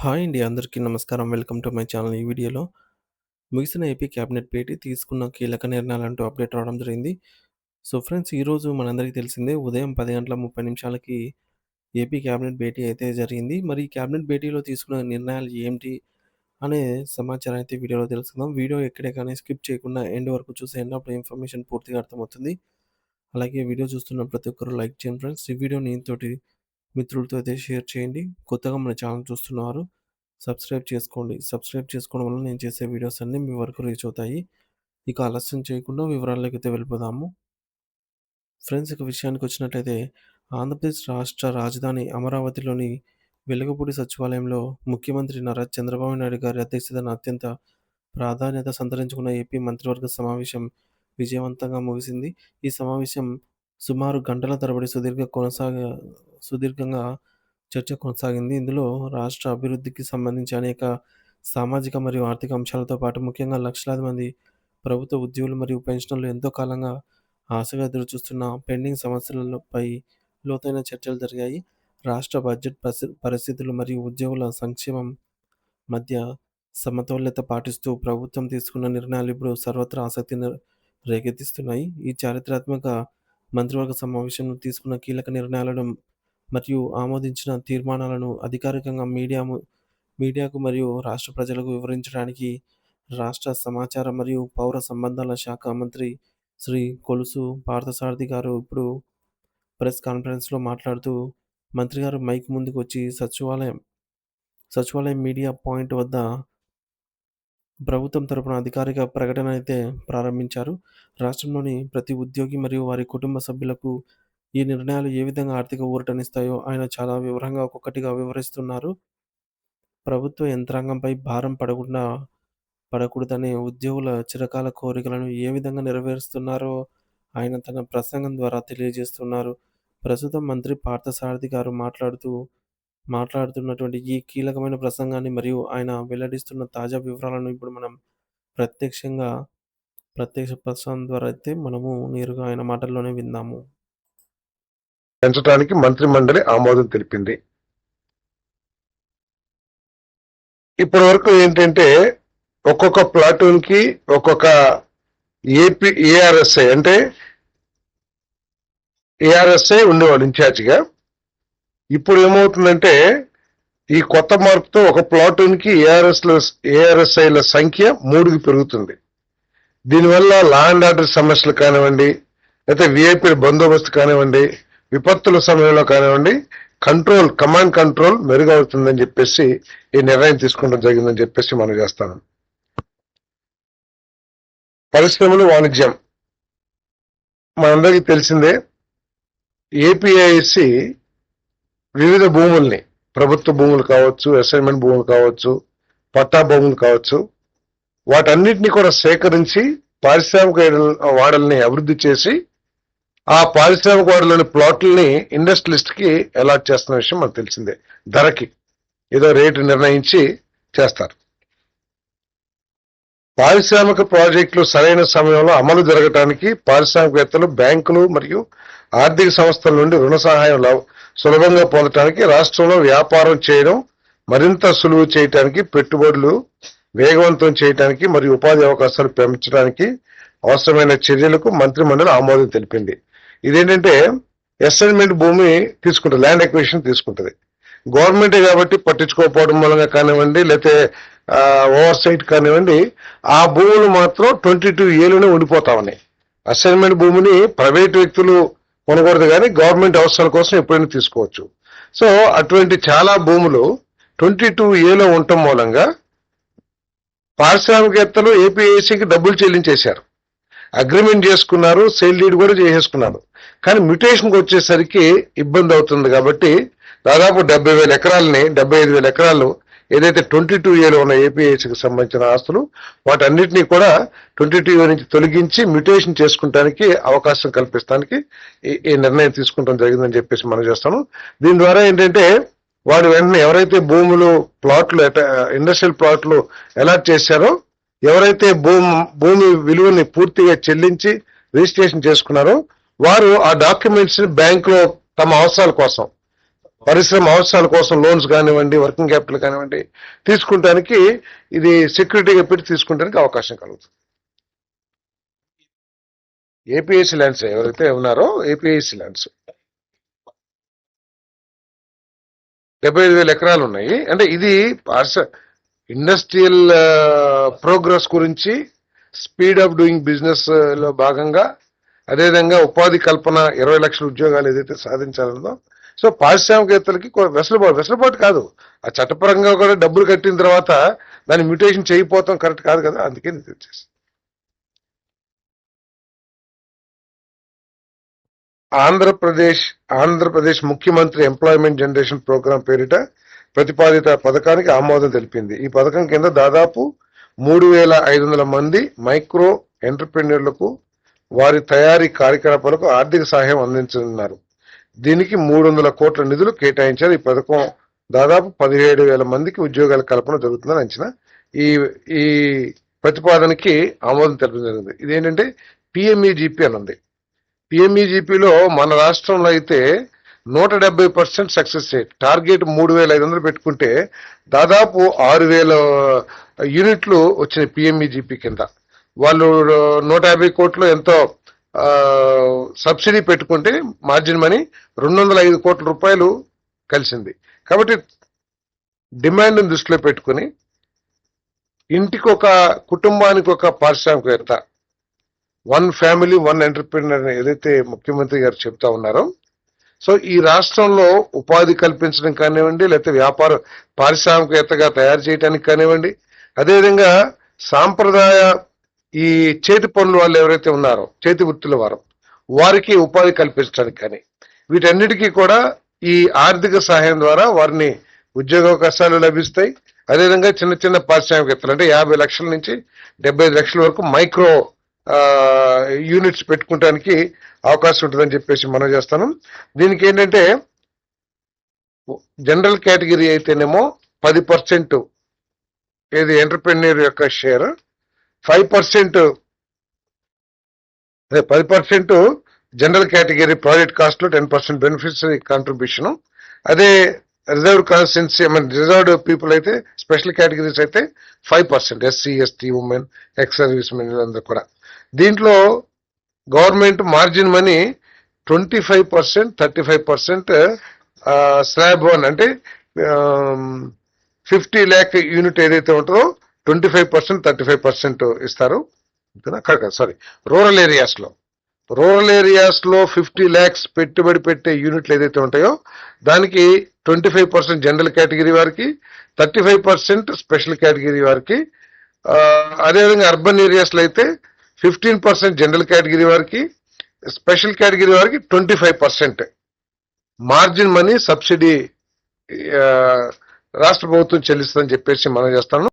Hi అండి. అందరికీ నమస్కారం. Welcome to my channel. ఈ వీడియోలో ముగిసిన ఏపీ క్యాబినెట్ భేటీ తీసుకున్న కీలక నిర్ణయాలంటూ అప్డేట్ రావడం జరిగింది. సో ఫ్రెండ్స్, ఈరోజు మనందరికీ తెలిసిందే ఉదయం 10:30 ఏపీ క్యాబినెట్ భేటీ అయితే జరిగింది. మరి ఈ క్యాబినెట్ భేటీలో తీసుకున్న నిర్ణయాలు ఏంటి అనే సమాచారం అయితే వీడియోలో తెలుసుకుందాం. వీడియో ఎక్కడే కానీ స్కిప్ చేయకుండా ఎండ్ వరకు చూసేయండి. అప్పుడు ఇన్ఫర్మేషన్ పూర్తిగా అర్థమవుతుంది. అలాగే వీడియో చూస్తున్న ప్రతి ఒక్కరు లైక్ చేయండి ఫ్రెండ్స్. ఈ వీడియోని తోటి మిత్రులతో అయితే షేర్ చేయండి. కొత్తగా మన ఛానల్ చూస్తున్నవారు సబ్స్క్రైబ్ చేసుకోండి. సబ్స్క్రైబ్ చేసుకోవడం వల్ల నేను చేసే వీడియోస్ అన్నీ మీ వరకు రీచ్ అవుతాయి. ఇక ఆలస్యం చేయకుండా వివరాల్లోకైతే వెళ్ళిపోదాము. ఫ్రెండ్స్, ఇక విషయానికొచ్చినట్లయితే ఆంధ్రప్రదేశ్ రాష్ట్ర రాజధాని అమరావతిలోని వెలుగపూడి సచివాలయంలో ముఖ్యమంత్రి నారా చంద్రబాబు నాయుడు గారి అధ్యక్షతన అత్యంత ప్రాధాన్యత సంతరించుకున్న ఏపీ మంత్రివర్గ సమావేశం విజయవంతంగా ముగిసింది. ఈ సమావేశం సుమారు గంటల తరబడి సుదీర్ఘంగా చర్చ కొనసాగింది. ఇందులో రాష్ట్ర అభివృద్ధికి సంబంధించి అనేక సామాజిక మరియు ఆర్థిక అంశాలతో పాటు ముఖ్యంగా లక్షలాది మంది ప్రభుత్వ ఉద్యోగులు మరియు పెన్షనర్లు ఎంతో కాలంగా ఆశగా ఎదురుచూస్తున్న పెండింగ్ సమస్యలపై లోతైన చర్చలు జరిగాయి. రాష్ట్ర బడ్జెట్ పరిస్థితులు మరియు ఉద్యోగుల సంక్షేమం మధ్య సమతౌల్యత పాటిస్తూ ప్రభుత్వం తీసుకున్న నిర్ణయాలు ఇప్పుడు సర్వత్రా ఆసక్తిని రేకెత్తిస్తున్నాయి. ఈ చారిత్రాత్మక మంత్రివర్గ సమావేశంలో తీసుకున్న కీలక నిర్ణయాలను మరియు ఆమోదించిన తీర్మానాలను అధికారికంగా మీడియాకు మరియు రాష్ట్ర ప్రజలకు వివరించడానికి రాష్ట్ర సమాచార మరియు పౌర సంబంధాల శాఖ మంత్రి శ్రీ కొలుసు పార్థసారథి గారు ఇప్పుడు ప్రెస్ కాన్ఫరెన్స్లో మాట్లాడుతూ మంత్రి గారు మైక్ ముందుకు వచ్చి సచివాలయం మీడియా పాయింట్ వద్ద ప్రభుత్వం తరపున అధికారిక ప్రకటన అయితే ప్రారంభించారు. రాష్ట్రంలోని ప్రతి ఉద్యోగి మరియు వారి కుటుంబ సభ్యులకు ఈ నిర్ణయాలు ఏ విధంగా ఆర్థిక ఊరటనిస్తాయో ఆయన చాలా వివరంగా ఒక్కొక్కటిగా వివరిస్తున్నారు. ప్రభుత్వ యంత్రాంగంపై భారం పడకూడదనే ఉద్యోగుల చిరకాల కోరికలను ఏ విధంగా నెరవేరుస్తున్నారో ఆయన తన ప్రసంగం ద్వారా తెలియజేస్తున్నారు. ప్రస్తుతం మంత్రి పార్థసారథి గారు మాట్లాడుతున్నటువంటి ఈ కీలకమైన ప్రసంగాన్ని మరియు ఆయన వెల్లడిస్తున్న తాజా వివరాలను ఇప్పుడు మనం ప్రత్యక్ష ప్రసారం ద్వారా అయితే మనము నేరుగా ఆయన మాటల్లోనే విందాము. పెంచడానికి మంత్రి మండలి ఆమోదం తెలిపింది. ఇప్పటి వరకు ఏంటంటే ఒక్కొక్క ప్లాటూన్ కి ఒక్కొక్క ఏఆర్ఎస్ఐ అంటే ఏఆర్ఎస్ఐ ఉండేవాళ్ళు ఇన్ఛార్జిగా. ఇప్పుడు ఏమవుతుందంటే ఈ కొత్త మార్పుతో ఒక ప్లాటూన్ కి ఏఆర్ఎస్ఐల సంఖ్య 3కి పెరుగుతుంది. దీనివల్ల లా అండ్ ఆర్డర్ సమస్యలు కానివ్వండి, లేకపోతే విఐపీ బందోబస్తు కానివ్వండి, విపత్తుల సమయంలో కానివ్వండి, కమాండ్ కంట్రోల్ మెరుగవుతుందని చెప్పేసి ఈ నిర్ణయం తీసుకోవడం జరిగిందని చెప్పేసి మనం చేస్తాను. పరిశ్రమలు, వాణిజ్యం మనందరికీ తెలిసిందే. ఏపీఐసి వివిధ భూముల్ని, ప్రభుత్వ భూములు కావచ్చు, అసైన్మెంట్ భూములు కావచ్చు, పట్టా భూములు కావచ్చు, వాటన్నిటిని కూడా సేకరించి పారిశ్రామిక వాడల్ని అభివృద్ధి చేసి ఆ పారిశ్రామిక వాడలోని ప్లాట్లని ఇండస్ట్రియలిస్ట్ కి అలాట్ చేస్తున్న విషయం మనకు తెలిసిందే. ధరకి ఏదో రేటు నిర్ణయించి చేస్తారు. పారిశ్రామిక ప్రాజెక్టులు సరైన సమయంలో అమలు జరగటానికి పారిశ్రామికవేత్తలు, బ్యాంకులు మరియు ఆర్థిక సంస్థల నుండి రుణ సహాయం సులభంగా పొందడానికి, రాష్ట్రంలో వ్యాపారం చేయడం మరింత సులువు చేయడానికి, పెట్టుబడులు వేగవంతం చేయడానికి మరియు ఉపాధి అవకాశాలు పెంచడానికి అవసరమైన చర్యలకు మంత్రి మండలి ఆమోదం తెలిపింది. ఇదేంటంటే అసైన్మెంట్ భూమి తీసుకుంటుంది, ల్యాండ్ ఎక్విజిషన్ తీసుకుంటుంది. గవర్నమెంటే కాబట్టి పట్టించుకోకపోవడం మూలంగా కానివ్వండి, లేకపోతే ఓవర్ సైట్ కానివ్వండి, ఆ భూములు మాత్రం 22 ఏళ్ళనే ఉండిపోతా ఉన్నాయి. అసైన్మెంట్ భూమిని ప్రైవేట్ వ్యక్తులు కొనకూడదు కానీ గవర్నమెంట్ అవసరాల కోసం ఎప్పుడైనా తీసుకోవచ్చు. సో అటువంటి చాలా భూములు 22 ఏలో ఉండటం మూలంగా పారిశ్రామికవేత్తలు ఏపీఐసికి డబ్బులు చెల్లించేశారు, అగ్రిమెంట్ చేసుకున్నారు, సేల్ డీడ్ కూడా చేసేసుకున్నారు. కానీ మ్యూటేషన్కి వచ్చేసరికి ఇబ్బంది అవుతుంది కాబట్టి దాదాపు 75,000 ఎకరాలు ఏదైతే 22 ఏలో ఉన్న ఏపీఐసికి సంబంధించిన ఆస్తులు వాటన్నిటినీ కూడా 22 నుంచి తొలగించి మ్యూటేషన్ చేసుకుంటానికి అవకాశం కల్పిస్తానికి ఈ నిర్ణయం తీసుకుంటాం జరిగిందని చెప్పేసి మనం చేస్తాము. దీని ద్వారా ఏంటంటే వాడు వెంటనే ఎవరైతే భూములు, ప్లాట్లు, ఇండస్ట్రియల్ ప్లాట్లు అలాట్ చేశారో, ఎవరైతే భూమి విలువని పూర్తిగా చెల్లించి రిజిస్ట్రేషన్ చేసుకున్నారో వారు ఆ డాక్యుమెంట్స్ ని బ్యాంకులో తమ అవసరాల కోసం పరిశ్రమ అవసరాల కోసం లోన్స్ కానివ్వండి, వర్కింగ్ క్యాపిటల్ కానివ్వండి తీసుకుంటానికి ఇది సెక్యూరిటీగా పెట్టి తీసుకుంటానికి అవకాశం కలుగుతుంది. ఏపీఐసి ల్యాండ్స్ ఎవరైతే ఉన్నారో ఏపీఐసి ల్యాండ్స్ 75,000 ఎకరాలు ఉన్నాయి. అంటే ఇది ఇండస్ట్రియల్ ప్రోగ్రెస్ గురించి, స్పీడ్ ఆఫ్ డూయింగ్ బిజినెస్ లో భాగంగా, అదేవిధంగా ఉపాధి కల్పన 20 లక్షల ఉద్యోగాలు ఏదైతే సాధించాలన్నదో, సో పారిశ్రామికవేత్తలకి వెసులుబాటు కాదు, ఆ చట్టపరంగా కూడా డబ్బులు కట్టిన తర్వాత దాన్ని మ్యూటేషన్ చేయకపోతాం కరెక్ట్ కాదు కదా, అందుకే నేను తెచ్చేసి. ఆంధ్రప్రదేశ్ ముఖ్యమంత్రి ఎంప్లాయ్మెంట్ జనరేషన్ ప్రోగ్రాం పేరిట ప్రతిపాదిత పథకానికి ఆమోదం తెలిపింది. ఈ పథకం కింద దాదాపు 3,500 మంది మైక్రో ఎంటర్ప్రెన్యూర్లకు వారి తయారీ కార్యకలాపాలకు ఆర్థిక సహాయం అందించనున్నారు. దీనికి 300 కోట్ల నిధులు కేటాయించారు. ఈ పథకం దాదాపు 17,000 మందికి ఉద్యోగాల కల్పన జరుగుతుందని అంచనా. ఈ ప్రతిపాదనకి ఆమోదం తెలపడం జరిగింది. ఇదేంటంటే పిఎంఈజీపీ అని ఉంది. పిఎంఈజీపీలో మన రాష్ట్రంలో అయితే 170% సక్సెస్ రేట్. టార్గెట్ 3,500 పెట్టుకుంటే దాదాపు 6,000 యూనిట్లు వచ్చినాయి పిఎంఈజీపీ కింద. వాళ్ళు 150 కోట్లు ఎంతో సబ్సిడీ పెట్టుకుంటే మార్జిన్ మనీ 205 కోట్ల రూపాయలు కలిసింది. కాబట్టి డిమాండ్ దృష్టిలో పెట్టుకుని ఇంటికి ఒక కుటుంబానికి ఒక పారిశ్రామికవేత్త, 1 ఫ్యామిలీ 1 ఎంటర్ప్రినర్ ఏదైతే ముఖ్యమంత్రి గారు చెప్తా ఉన్నారో, సో ఈ రాష్ట్రంలో ఉపాధి కల్పించడం కానివ్వండి, లేకపోతే పారిశ్రామికవేత్తగా తయారు చేయడానికి కానివ్వండి, అదేవిధంగా సాంప్రదాయ ఈ చేతి పనులు వాళ్ళు ఎవరైతే ఉన్నారో, చేతి వృత్తుల వారికి ఉపాధి కల్పించడానికి కానీ, వీటన్నిటికీ కూడా ఈ ఆర్థిక సహాయం ద్వారా వారిని ఉద్యోగావకాశాలు లభిస్తాయి. అదేవిధంగా చిన్న చిన్న పారిశ్రామికవేత్తలు అంటే 50 లక్షల నుంచి 75 లక్షల వరకు మైక్రో యూనిట్స్ పెట్టుకోవడానికి అవకాశం ఉంటుందని చెప్పేసి మనం చేస్తాను. దీనికి ఏంటంటే జనరల్ కేటగిరీ అయితేనేమో 10% ఏది ఎంటర్ప్రెన్యూర్ యొక్క share, 5% 10% general category project cost లో 10% బెనిఫిషరీ కాంట్రిబ్యూషన్. అదే రిజర్వ్డ్ కాన్స్టిట్యున్సీ రిజర్వ్డ్ పీపుల్ అయితే, స్పెషల్ కేటగిరీస్ అయితే 5%, SC ST women ex service men అందరూ కూడా. దీంట్లో గవర్నమెంట్ మార్జిన్ మనీ 25%, 35% స్లాబ్ 1 అంటే 50 lakh యూనిట్ ఏదైతే ఉంటుందో 25%, 35% ఇస్తారు. సారీ, రూరల్ ఏరియాస్ లో 50 lakhs పెట్టుబడి పెట్టే యూనిట్లు ఏదైతే ఉంటాయో దానికి 25% జనరల్ కేటగిరీ వారికి, 35% స్పెషల్ కేటగిరీ వారికి. అదేవిధంగా అర్బన్ ఏరియాస్ లో అయితే 15% జనరల్ కేటగిరీ వారికి, స్పెషల్ కేటగిరీ వారికి 25% మార్జిన్ మనీ సబ్సిడీ రాష్ట్ర ప్రభుత్వం చెల్లిస్తుందని చెప్పేసి మనం చేస్తాను.